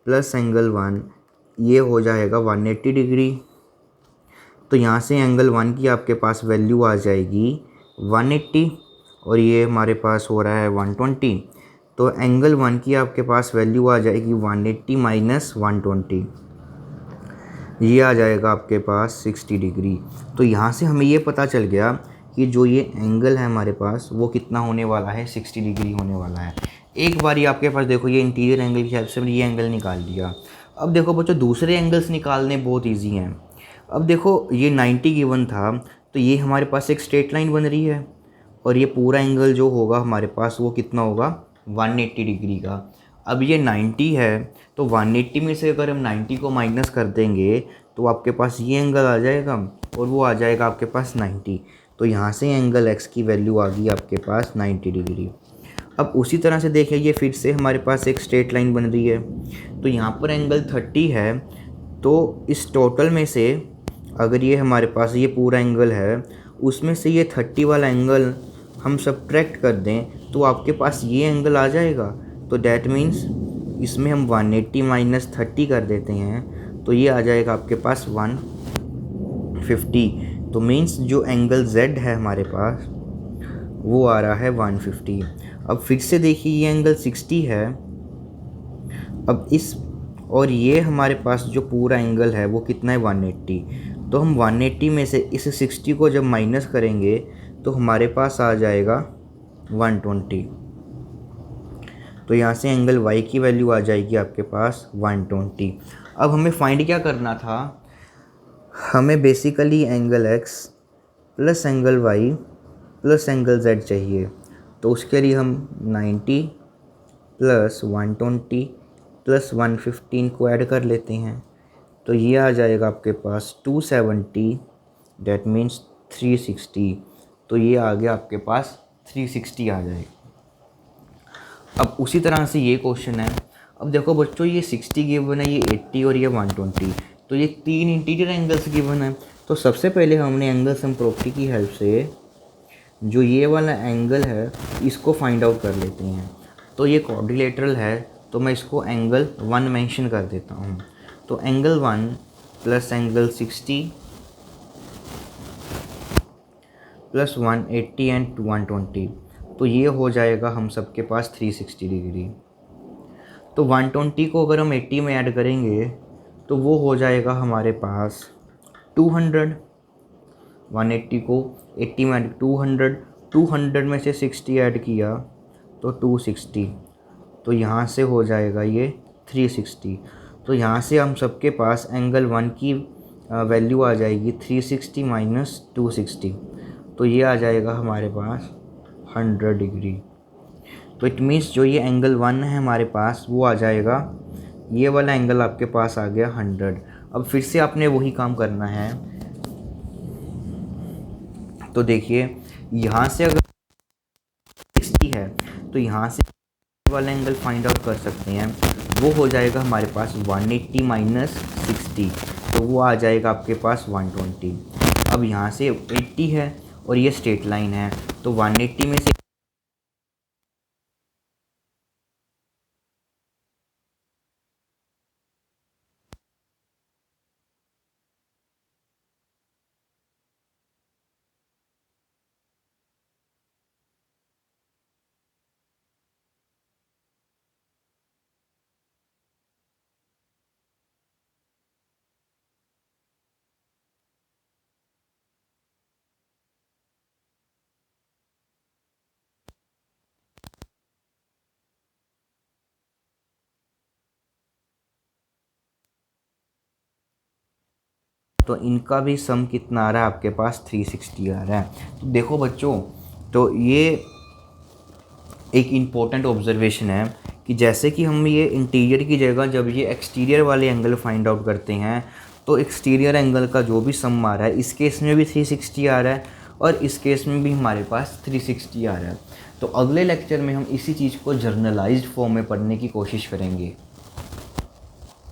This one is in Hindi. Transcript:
प्लस एंगल 1, ये हो जाएगा 180 डिग्री। तो यहाँ से एंगल 1 की आपके पास वैल्यू आ जाएगी 180 और ये हमारे पास हो रहा है 120। तो एंगल 1 की आपके पास वैल्यू आ जाएगी 180 माइनस 120, ये आ जाएगा आपके पास 60 डिग्री। तो यहाँ से हमें ये पता चल गया कि जो ये एंगल है हमारे पास वो कितना होने वाला है, 60 डिग्री होने वाला है। एक बार आपके पास देखो ये इंटीरियर एंगल की हेल्प से मैंने ये एंगल निकाल दिया। अब देखो बच्चों दूसरे एंगल्स निकालने बहुत ईजी हैं। अब देखो ये 90 गिवन था, तो ये हमारे पास एक स्ट्रेट लाइन बन रही है और ये पूरा एंगल जो होगा हमारे पास वो कितना होगा, 180 डिग्री का। अब ये 90 है, तो 180 में से अगर हम 90 को माइनस कर देंगे तो आपके पास ये एंगल आ जाएगा और वो आ जाएगा आपके पास 90। तो यहाँ से एंगल x की वैल्यू आ गई आपके पास 90 डिग्री। अब उसी तरह से देखिए ये फिर से हमारे पास एक स्ट्रेट लाइन बन रही है, तो यहाँ पर एंगल 30 है। तो इस टोटल में से अगर ये हमारे पास ये पूरा एंगल है, उसमें से ये 30 वाला एंगल हम सब्ट्रैक्ट कर दें तो आपके पास ये एंगल आ जाएगा। तो डैट मीन्स इसमें हम 180 माइनस 30 कर देते हैं तो ये आ जाएगा आपके पास 150। तो मीन्स जो एंगल z है हमारे पास वो आ रहा है 150। अब फिर से देखिए ये एंगल 60 है। अब इस और ये हमारे पास जो पूरा एंगल है वो कितना है, 180। तो हम 180 में से इस 60 को जब माइनस करेंगे तो हमारे पास आ जाएगा 120। तो यहाँ से एंगल y की वैल्यू आ जाएगी आपके पास 120। अब हमें फाइंड क्या करना था, हमें basically angle x plus angle y plus angle z चाहिए। तो उसके लिए हम 90 प्लस 120 प्लस 115 को ऐड कर लेते हैं। तो ये आ जाएगा आपके पास 270, डैट मीन्स 360। तो ये आ गया आपके पास 360 आ जाएगा। अब उसी तरह से ये क्वेश्चन है। अब देखो बच्चों ये 60 गिवन है, ये 80 और ये 120। तो ये तीन इंटीरियर एंगल्स गिवन है। तो सबसे पहले हमने एंगल सम प्रॉपर्टी की हेल्प से जो ये वाला एंगल है इसको फाइंड आउट कर लेते हैं। तो ये क्वाड्रिलेटरल है, तो मैं इसको एंगल 1 मेंशन कर देता हूँ। तो angle 1 plus angle 60 plus 180 and 120, तो ये हो जाएगा हम सबके पास 360 डिग्री। तो 120 को अगर हम 80 में ऐड करेंगे तो वो हो जाएगा हमारे पास 200। 180 को 80 में ऐड 200 में से 60 ऐड किया तो 260। तो यहाँ से हो जाएगा ये 360। तो यहाँ से हम सबके पास एंगल 1 की वैल्यू आ जाएगी 360 माइनस 260। तो ये आ जाएगा हमारे पास 100 डिग्री। तो इट मीन्स जो ये एंगल 1 है हमारे पास वो आ जाएगा, ये वाला एंगल आपके पास आ गया 100। अब फिर से आपने वही काम करना है। तो देखिए यहाँ से अगर 60 है तो यहाँ से वाला एंगल फाइंड आउट कर सकते हैं। वो हो जाएगा हमारे पास 180 माइनस 60, तो वो आ जाएगा आपके पास 120। अब यहाँ से 80 है और ये स्ट्रेट लाइन है, तो 180 में से तो इनका भी सम कितना आ रहा है आपके पास 360 आ रहा है। तो देखो बच्चों, तो ये एक इम्पोर्टेंट ऑब्जर्वेशन है कि जैसे कि हम ये इंटीरियर की जगह जब ये एक्सटीरियर वाले एंगल फाइंड आउट करते हैं तो एक्सटीरियर एंगल का जो भी सम आ रहा है इस केस में भी 360 आ रहा है और इस केस में भी हमारे पास 360 आ रहा है। तो अगले लेक्चर में हम इसी चीज़ को जर्नलाइज्ड फॉर्म में पढ़ने की कोशिश करेंगे।